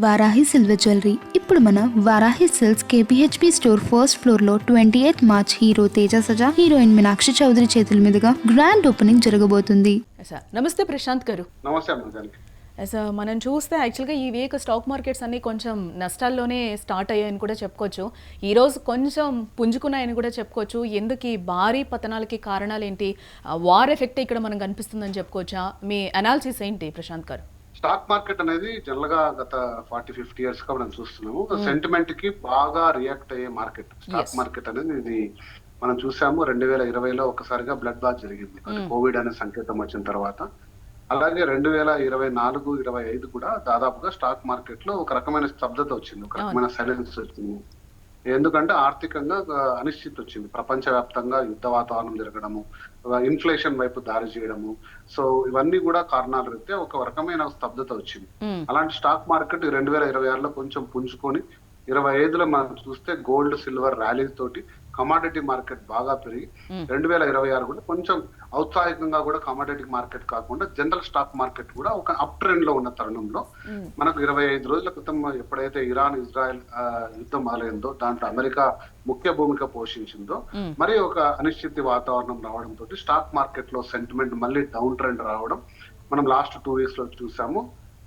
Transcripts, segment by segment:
Varahi silver jewellery ఇప్పుడు మన Varahi silks KPHB store first floor లో 28 March hero Teja Sajja heroine Meenakshi Chaudhary చేతుల మీదుగా గ్రాండ్ ఓపెనింగ్ జరగబోతుంది. నమస్తే ప్రశాంత్ గారు. నమస్తే. మనం చూస్తే యాక్చువల్గా ఈ వీక్ స్టాక్ మార్కెట్స్ అన్ని కొంచెం నష్టాల్లోనే స్టార్ట్ అయ్యాయని కూడా చెప్పుకోవచ్చు. ఈరోజు కొంచెం పుంజుకున్నాయని కూడా చెప్పుకోవచ్చు. ఎందుకు ఈ భారీ పతనాలకి కారణాలు ఏంటి? వార్ ఎఫెక్ట్ ఇక్కడ మనం కనిపిస్తుందని చెప్పుకోవచ్చా? మీ అనాలిసిస్ ఏంటి ప్రశాంత్ గారు? స్టాక్ మార్కెట్ అనేది జనరల్ గా గత 40-50 ఇయర్స్ గా మనం చూస్తున్నాము. సెంటిమెంట్ కి బాగా రియాక్ట్ అయ్యే మార్కెట్ స్టాక్ మార్కెట్ అనేది. ఇది మనం చూసాము 2020లో ఒకసారిగా బ్లడ్ బాత్ జరిగింది కోవిడ్ అనే సంకేతం వచ్చిన తర్వాత. అలాగే 2024-25 కూడా దాదాపుగా స్టాక్ మార్కెట్ లో ఒక రకమైన స్తబ్దత వచ్చింది, ఒక రకమైన సైలెన్స్ వచ్చింది. ఎందుకంటే ఆర్థికంగా అనిశ్చితి వచ్చింది, ప్రపంచవ్యాప్తంగా యుద్ధ వాతావరణం జరగడము, ఇన్ఫ్లేషన్ వైపు దారి చేయడము. సో ఇవన్నీ కూడా కారణాలు రీత్యా ఒక రకమైన స్తబ్దత వచ్చింది. అలాంటి స్టాక్ మార్కెట్ 2026లో కొంచెం పుంజుకొని 25లో మనం చూస్తే గోల్డ్ సిల్వర్ ర్యాలీ తోటి కమాడిటీ మార్కెట్ బాగా పెరిగి 2026 కూడా కొంచెం ఔత్సాహికంగా కూడా కమాడిటీ మార్కెట్ కాకుండా జనరల్ స్టాక్ మార్కెట్ కూడా ఒక అప్ ట్రెండ్ లో ఉన్న తరుణంలో మనకు 25 రోజుల క్రితం ఎప్పుడైతే ఇరాన్ ఇజ్రాయెల్ యుద్ధం మొదలైందో దాంట్లో అమెరికా ముఖ్య భూమిక పోషించిందో మరి ఒక అనిశ్చితి వాతావరణం రావడంతో స్టాక్ మార్కెట్ లో సెంటిమెంట్ మళ్ళీ డౌన్ ట్రెండ్ రావడం మనం లాస్ట్ 2 వీక్స్ లో చూసాము.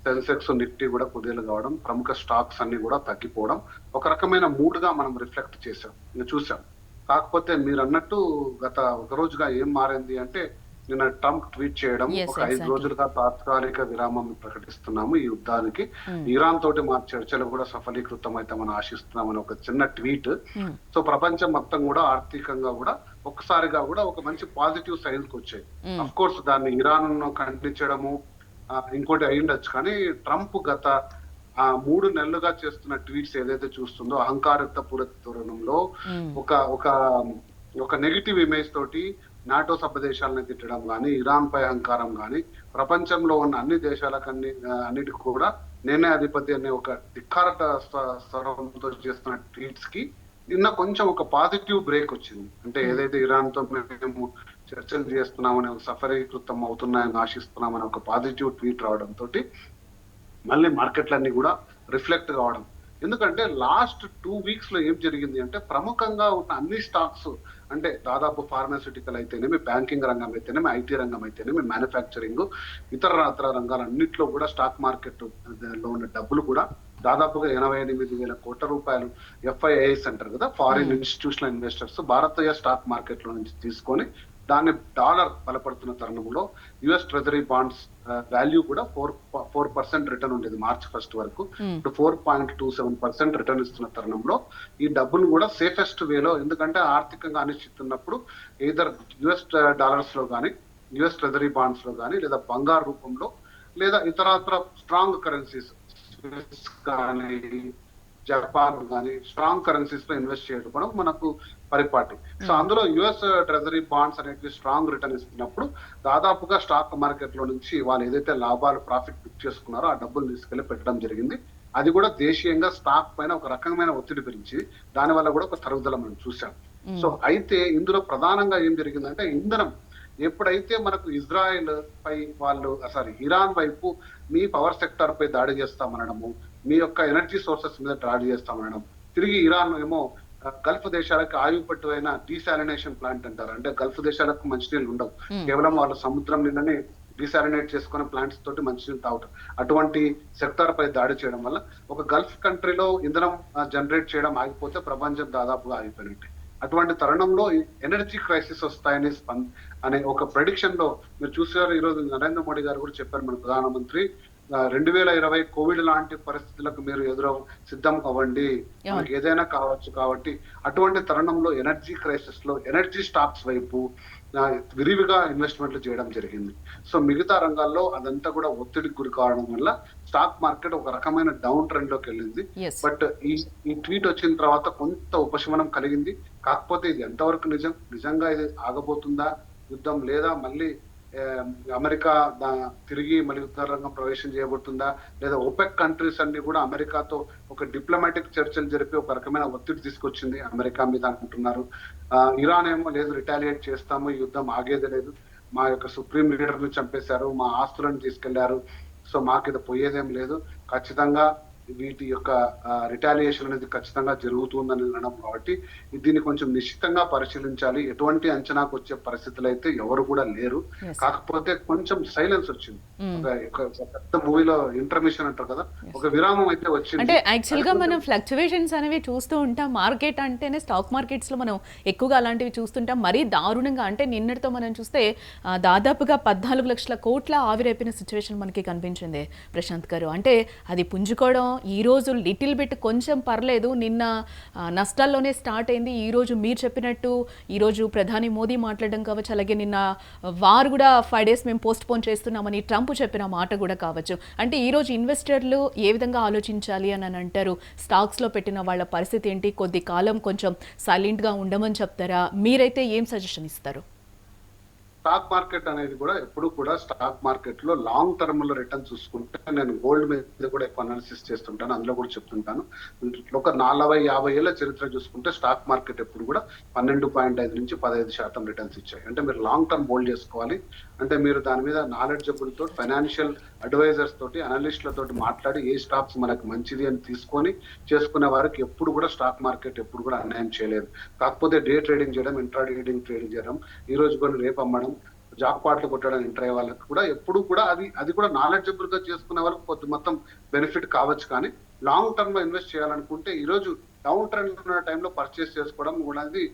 సెన్సెక్స్ నిఫ్టీ కూడా కుదేలు కావడం, ప్రముఖ స్టాక్స్ అన్ని కూడా తగ్గిపోవడం ఒక రకమైన మూడ్ గా మనం రిఫ్లెక్ట్ చూసాం. కాకపోతే మీరు అన్నట్టు గత ఒక రోజుగా ఏం మారింది అంటే నిన్న ట్రంప్ ట్వీట్ చేయడం, ఒక 5 రోజులుగా తాత్కాలిక విరామం ప్రకటిస్తున్నాము ఈ యుద్ధానికి, ఇరాన్ తోటి మా చర్చలు కూడా సఫలీకృతం అయితే మనం ఆశిస్తున్నామని ఒక చిన్న ట్వీట్. సో ప్రపంచం మొత్తం కూడా ఆర్థికంగా కూడా ఒక్కసారిగా కూడా ఒక మంచి పాజిటివ్ సైన్స్ వచ్చాయి. అఫ్ కోర్స్ దాన్ని ఇరాన్ ఖండించడము ఇంకోటి అయ్యుండొచ్చు, కానీ ట్రంప్ గత 3 నెలలుగా చేస్తున్న ట్వీట్స్ ఏదైతే చూస్తుందో అహంకారత పూరితంలో ఒక నెగిటివ్ ఇమేజ్ తోటి నాటో సభ్య దేశాలను తిట్టడం కానీ, ఇరాన్ పై అహంకారం కానీ, ప్రపంచంలో ఉన్న అన్ని అన్నిటికి కూడా నేనే అధిపతి అనే ఒక ధిక్కారత స్వరంతో చేస్తున్న ట్వీట్స్ కి నిన్న కొంచెం ఒక పాజిటివ్ బ్రేక్ వచ్చింది. అంటే ఏదైతే ఇరాన్ తో మేము చర్చలు చేస్తున్నామని, సఫలీకృతం అవుతున్నాయని ఆశిస్తున్నామని ఒక పాజిటివ్ ట్వీట్ రావడంతో మళ్ళీ మార్కెట్లన్నీ కూడా రిఫ్లెక్ట్ కావడం. ఎందుకంటే లాస్ట్ 2 వీక్స్ లో ఏం జరిగింది అంటే ప్రముఖంగా ఉన్న అన్ని స్టాక్స్ అంటే దాదాపు ఫార్మాస్యూటికల్ అయితేనేమి, బ్యాంకింగ్ రంగం అయితేనేమి, ఐటీ రంగం అయితేనేమి, మ్యానుఫ్యాక్చరింగ్, ఇతర రంగాలన్నింటిలో కూడా స్టాక్ మార్కెట్ లో ఉన్న డబ్బులు కూడా దాదాపుగా 88,000 కోట్ల రూపాయలు FIIs అంటారు కదా, ఫారిన్ ఇన్స్టిట్యూషనల్ ఇన్వెస్టర్స్ భారతీయ స్టాక్ మార్కెట్ లో నుంచి తీసుకొని దాన్ని డాలర్ బలపడుతున్న తరుణంలో యుఎస్ ట్రెజరీ బాండ్స్ వాల్యూ కూడా 4% రిటర్న్ ఉండేది మార్చ్ 1 వరకు. ఇప్పుడు 4.27% రిటర్న్ ఇస్తున్న తరుణంలో ఈ డబ్బులు కూడా సేఫెస్ట్ వేలో, ఎందుకంటే ఆర్థికంగా అనిశ్చితున్నప్పుడు ఎయిదర్ యుఎస్ డాలర్స్ లో కానీ, యుఎస్ ట్రెజరీ బాండ్స్ లో కానీ, లేదా బంగారు రూపంలో, లేదా ఇతరత్ర స్ట్రాంగ్ కరెన్సీస్ కానీ, జపాన్ కానీ స్ట్రాంగ్ కరెన్సీస్ లో ఇన్వెస్ట్ చేయడం మనకు పరిపాటి. సో అందులో యుఎస్ ట్రెజరీ బాండ్స్ అనేవి స్ట్రాంగ్ రిటర్న్ ఇస్తున్నప్పుడు దాదాపుగా స్టాక్ మార్కెట్ లో నుంచి వాళ్ళు ఏదైతే లాభాలు ప్రాఫిట్ బుక్ చేసుకున్నారో ఆ డబ్బులు తీసుకెళ్లి పెట్టడం జరిగింది. అది కూడా దేశీయంగా స్టాక్ పైన ఒక రకమైన ఒత్తిడి పెంచి దానివల్ల కూడా ఒక తరుగుదల మనం చూసాం. సో అయితే ఇందులో ప్రధానంగా ఏం జరిగిందంటే ఇంధనం ఎప్పుడైతే మనకు ఇజ్రాయెల్ పై ఇరాన్ వైపు మీ పవర్ సెక్టర్ పై దాడి చేస్తామనడము, మీ యొక్క ఎనర్జీ సోర్సెస్ మీద దాడి చేస్తామనడం, తిరిగి ఇరాన్ ఏమో గల్ఫ్ దేశాలకు ఆయుపట్టు అయిన డీసాలినేషన్ ప్లాంట్ అంటారు, అంటే గల్ఫ్ దేశాలకు మంచినీళ్ళు ఉండవు, కేవలం వాళ్ళ సముద్రం నిన్ననే డీసాలినేట్ చేసుకునే ప్లాంట్స్ తోటి మంచినీళ్ళు తాగుతారు. అటువంటి సెక్టార్ పై దాడి చేయడం వల్ల ఒక గల్ఫ్ కంట్రీలో ఇంధనం జనరేట్ చేయడం ఆగిపోతే ప్రపంచం దాదాపుగా ఆగిపోయినట్టే. అటువంటి తరుణంలో ఎనర్జీ క్రైసిస్ వస్తాయని అనే ఒక ప్రెడిక్షన్ లో మీరు చూసారు. ఈరోజు నరేంద్ర మోడీ గారు కూడా చెప్పారు, మన ప్రధానమంత్రి 2020 కోవిడ్ లాంటి పరిస్థితులకు మీరు సిద్ధం అవ్వండి, మనకి ఏదైనా కావచ్చు. కాబట్టి అటువంటి తరుణంలో ఎనర్జీ క్రైసిస్ లో ఎనర్జీ స్టాక్స్ వైపు విరివిగా ఇన్వెస్ట్మెంట్లు చేయడం జరిగింది. సో మిగతా రంగాల్లో అదంతా కూడా ఒత్తిడికి గురి కావడం వల్ల స్టాక్ మార్కెట్ ఒక రకమైన డౌన్ ట్రెండ్ లోకి వెళ్ళింది. బట్ ఈ ట్వీట్ వచ్చిన తర్వాత కొంత ఉపశమనం కలిగింది. కాకపోతే ఇది ఎంతవరకు నిజంగా ఇది ఆగబోతుందా యుద్ధం, లేదా మళ్ళీ అమెరికా తిరిగి మళ్ళీ యుద్ధ రంగం ప్రవేశం చేయబోతుందా, లేదా ఓపెక్ కంట్రీస్ అన్ని కూడా అమెరికాతో ఒక డిప్లొమాటిక్ చర్చలు జరిపి ఒక రకమైన ఒత్తిడి తీసుకొచ్చింది అమెరికా మీద అంటున్నారు. ఇరాన్ ఏమో లేదు, రిటాలియేట్ చేస్తాము, ఈ యుద్ధం ఆగేది లేదు, మా యొక్క సుప్రీం లీడర్ ని చంపేశారు, మా ఆస్తులను తీసుకెళ్లారు, సో మాకు ఇది పోయేదేం లేదు, ఖచ్చితంగా వీటి యొక్క రిటాలియేషన్ అనేది ఖచ్చితంగా జరుగుతుందని అనడం కాబట్టి దీన్ని కొంచెం నిశ్చితంగా పరిశీలించాలి. ఎటువంటి అంచనాకు వచ్చే పరిస్థితులు అయితే ఎవరు కూడా లేరు. కాకపోతే కొంచెం సైలెన్స్ వచ్చింది. ఒక పెద్ద మూవీలో ఇంటర్మిషన్ అంటారు కదా, ఒక విరామం అయితే వచ్చింది. అంటే యాక్చువల్ గా మనం ఫ్లక్చువేషన్స్ అనేవి చూస్తూ ఉంటాం. మార్కెట్ అంటేనే స్టాక్ మార్కెట్స్ లో మనం ఎక్కువగా అలాంటివి చూస్తుంటాం. మరీ దారుణంగా అంటే నిన్నటితో మనం చూస్తే దాదాపుగా 14 లక్షల కోట్ల ఆవిరైపోయిన సిచ్యువేషన్ మనకి కనిపించింది ప్రశాంత్ గారు. అంటే అది పుంజుకోవడం ఈ రోజు లిటిల్ బిట్ కొంచెం పర్లేదు, నిన్న నష్టాల్లోనే స్టార్ట్ అయింది. ఈ రోజు మీరు చెప్పినట్టు ఈ రోజు ప్రధాని మోదీ మాట్లాడడం కావచ్చు, అలాగే నిన్న వారు కూడా 5 days మేము పోస్ట్ పోన్ చేస్తున్నామని ట్రంప్ చెప్పిన మాట కూడా కావచ్చు. అంటే ఈ రోజు ఇన్వెస్టర్లు ఏ విధంగా ఆలోచించాలి అని అంటారు? స్టాక్స్ లో పెట్టిన వాళ్ళ పరిస్థితి ఏంటి? కొద్ది కాలం కొంచెం సైలెంట్ గా ఉండమని చెప్తారా? మీరైతే ఏం సజెషన్ ఇస్తారు? స్టాక్ మార్కెట్ అనేది కూడా ఎప్పుడు కూడా స్టాక్ మార్కెట్ లో లాంగ్ టర్మ్ లో రిటర్న్ చూసుకుంటే, నేను గోల్డ్ మీద కూడా ఎక్కువ అనాలిసిస్ చేస్తుంటాను, అందులో కూడా చెప్తుంటాను. ఒక 40-50 ఏళ్ల చరిత్ర చూసుకుంటే స్టాక్ మార్కెట్ ఎప్పుడు కూడా 12.5 నుంచి 15% రిటర్న్స్ ఇచ్చాయి. అంటే మీరు లాంగ్ టర్మ్ హోల్డ్ చేసుకోవాలి. అంటే మీరు దాని మీద నాలెడ్జబుల్ తోటి, ఫైనాన్షియల్ అడ్వైజర్స్ తోటి, అనలిస్టుల తోటి మాట్లాడి ఏ స్టాక్స్ మనకు మంచిది అని తీసుకొని చేసుకునే వారికి ఎప్పుడు కూడా స్టాక్ మార్కెట్ ఎప్పుడు కూడా అన్యాయం చేయలేదు. కాకపోతే డే ట్రేడింగ్ చేయడం, ఇంట్రా ట్రేడింగ్ చేయడం, ఈ రోజు కొన్ని రేపు అమ్మడం, జాబ్ పాటలు కొట్టడం ఇంటర్ అయ్యే వాళ్ళకి కూడా ఎప్పుడు కూడా అది కూడా నాలెడ్జబుల్ గా చేసుకునే వాళ్ళకి కొద్ది మొత్తం బెనిఫిట్ కావచ్చు. కానీ లాంగ్ టర్మ్ లో ఇన్వెస్ట్ చేయాలనుకుంటే ఈ రోజు డౌన్ ట్రెండ్ ఉన్న టైంలో పర్చేస్ చేసుకోవడం అనేది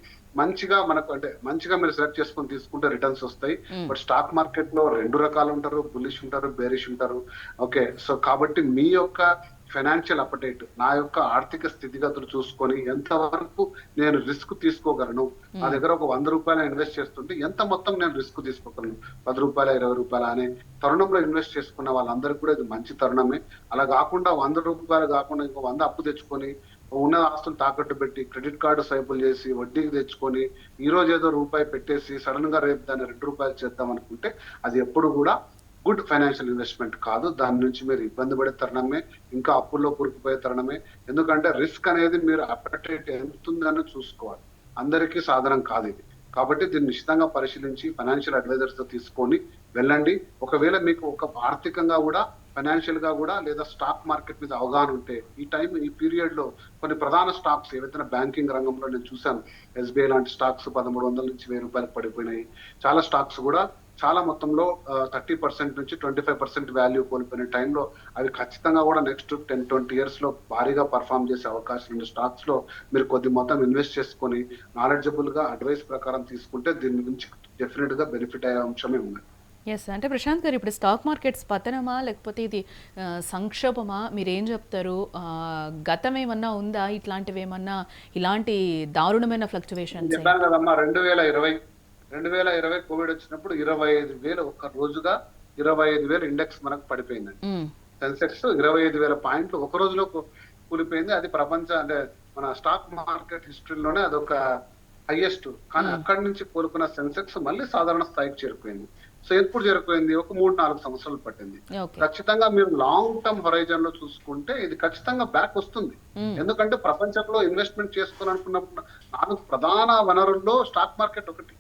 మంచిగా మనకు, అంటే మంచిగా మీరు సెలెక్ట్ చేసుకొని తీసుకుంటే రిటర్న్స్ వస్తాయి. బట్ స్టాక్ మార్కెట్ లో 2 రకాలు ఉంటారు, బుల్లిష్ ఉంటారు, బేరిష్ ఉంటారు. ఓకే, సో కాబట్టి మీ యొక్క ఫైనాన్షియల్ అపటైట్, నా యొక్క ఆర్థిక స్థితిగతులు చూసుకొని ఎంతవరకు నేను రిస్క్ తీసుకోగలను, నా దగ్గర ఒక 100 రూపాయలు ఇన్వెస్ట్ చేస్తుంటే ఎంత మొత్తం నేను రిస్క్ తీసుకోగలను, 10 రూపాయలు 20 రూపాయలు అనే తరుణంలో ఇన్వెస్ట్ చేసుకున్న వాళ్ళందరికీ కూడా ఇది మంచి తరుణమే. అలా కాకుండా 100 రూపాయలు కాకుండా ఇంకో 100 అప్పు తెచ్చుకొని, ఉన్న ఆస్తులు తాకట్టు పెట్టి, క్రెడిట్ కార్డు స్వైపులు చేసి, వడ్డీకి తెచ్చుకొని, ఈ రోజు ఏదో రూపాయి పెట్టేసి సడన్ గా రేపు దాన్ని 2 రూపాయలు చేద్దాం అనుకుంటే అది ఎప్పుడు కూడా గుడ్ ఫైనాన్షియల్ ఇన్వెస్ట్మెంట్ కాదు. దాని నుంచి మీరు ఇబ్బంది పడే తరుణమే, ఇంకా అప్పుల్లో కూరుకుపోయే తరుణమే. ఎందుకంటే రిస్క్ అనేది మీరు అపటైట్ ఎంత ఉందని చూసుకోవాలి. అందరికీ సాధనం కాదు ఇది. కాబట్టి దీన్ని నిశ్చితంగా పరిశీలించి ఫైనాన్షియల్ అడ్వైజర్స్ తో తీసుకొని వెళ్ళండి. ఒకవేళ మీకు ఒక ఆర్థికంగా కూడా, ఫైనాన్షియల్ గా కూడా, లేదా స్టాక్ మార్కెట్ మీద అవగాహన ఉంటే, ఈ పీరియడ్ లో కొన్ని ప్రధాన స్టాక్స్ ఏవైతే బ్యాంకింగ్ రంగంలో నేను చూశాను, SBI లాంటి స్టాక్స్ 1300 నుంచి 1000 రూపాయలకు పడిపోయినాయి. చాలా స్టాక్స్ కూడా చాలా మొత్తంలో 30% నుంచి 25% వాల్యూ కోల్పోయిన టైంలో అవి ఖచ్చితంగా కూడా నెక్స్ట్ 10-20 years లో భారీగా పర్ఫామ్ చేసే అవకాశం ఉన్న స్టాక్స్ లో మీరు కొద్ది మొత్తం ఇన్వెస్ట్ చేసుకొని నాలెడ్జబుల్ గా అడ్వైస్ ప్రకారం తీసుకుంటే దీని నుంచి డెఫినెట్ గా బెనిఫిట్ అయ్యే అంశమే ఉంది. ఎస్, అంటే ప్రశాంత్ గారు, ఇప్పుడు స్టాక్ మార్కెట్స్ పతనమా లేకపోతే ఇది సంక్షోభమా? మీరేం చెప్తారు? గతం ఏమన్నా ఉందా ఇట్లాంటివి, ఏమన్నా ఇలాంటి దారుణమైన ఫ్లక్చువేషన్స్? చెప్పాను కదమ్మా, 2020 కోవిడ్ వచ్చినప్పుడు 25,000 ఒక్క రోజుగా 25,000 ఇండెక్స్ మనకు పడిపోయిందండి. సెన్సెక్స్ 25,000 పాయింట్లు ఒక రోజులో కూలిపోయింది. అది అంటే మన స్టాక్ మార్కెట్ హిస్టరీలోనే అదొక హైయెస్ట్. కానీ అక్కడి నుంచి కోలుకున్న సెన్సెక్స్ మళ్ళీ సాధారణ స్థాయికి చేరిపోయింది. సో ఎప్పుడు చేరిపోయింది? ఒక 3-4 సంవత్సరాలు పట్టింది. ఖచ్చితంగా మీరు లాంగ్ టర్మ్ హొరైజన్ లో చూసుకుంటే ఇది ఖచ్చితంగా బ్యాక్ వస్తుంది. ఎందుకంటే ప్రపంచంలో ఇన్వెస్ట్మెంట్ చేసుకోవాలనుకున్నప్పుడు 4 ప్రధాన వనరుల్లో స్టాక్ మార్కెట్ ఒకటి.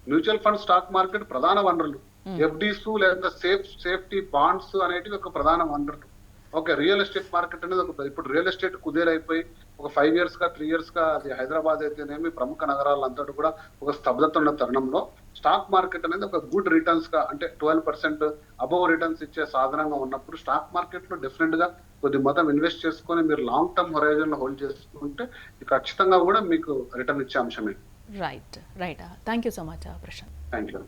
మ్యూచువల్ ఫండ్, స్టాక్ మార్కెట్ ప్రధాన వనరులు. FDs లేదా సేఫ్టీ బాండ్స్ అనేటివి ఒక ప్రధాన వనరులు. ఓకే, రియల్ ఎస్టేట్ మార్కెట్ అనేది ఇప్పుడు రియల్ ఎస్టేట్ కుదేలైపోయి ఒక 5 years గా 3 years గా అది హైదరాబాద్ అయితేనేమి ప్రముఖ నగరాలంతా కూడా ఒక స్తబ్దత ఉన్న తరుణంలో స్టాక్ మార్కెట్ అనేది ఒక గుడ్ రిటర్న్స్ గా, అంటే 12% అబోవ్ రిటర్న్స్ ఇచ్చే సాధనంగా ఉన్నప్పుడు స్టాక్ మార్కెట్ లో డెఫినెట్ గా కొద్ది మొత్తం ఇన్వెస్ట్ చేసుకొని మీరు లాంగ్ టర్మ్ హొరైజన్ లో హోల్డ్ చేసుకుంటే ఖచ్చితంగా కూడా మీకు రిటర్న్ ఇచ్చే అంశమే. Right. Thank you so much Prashant. Thank you.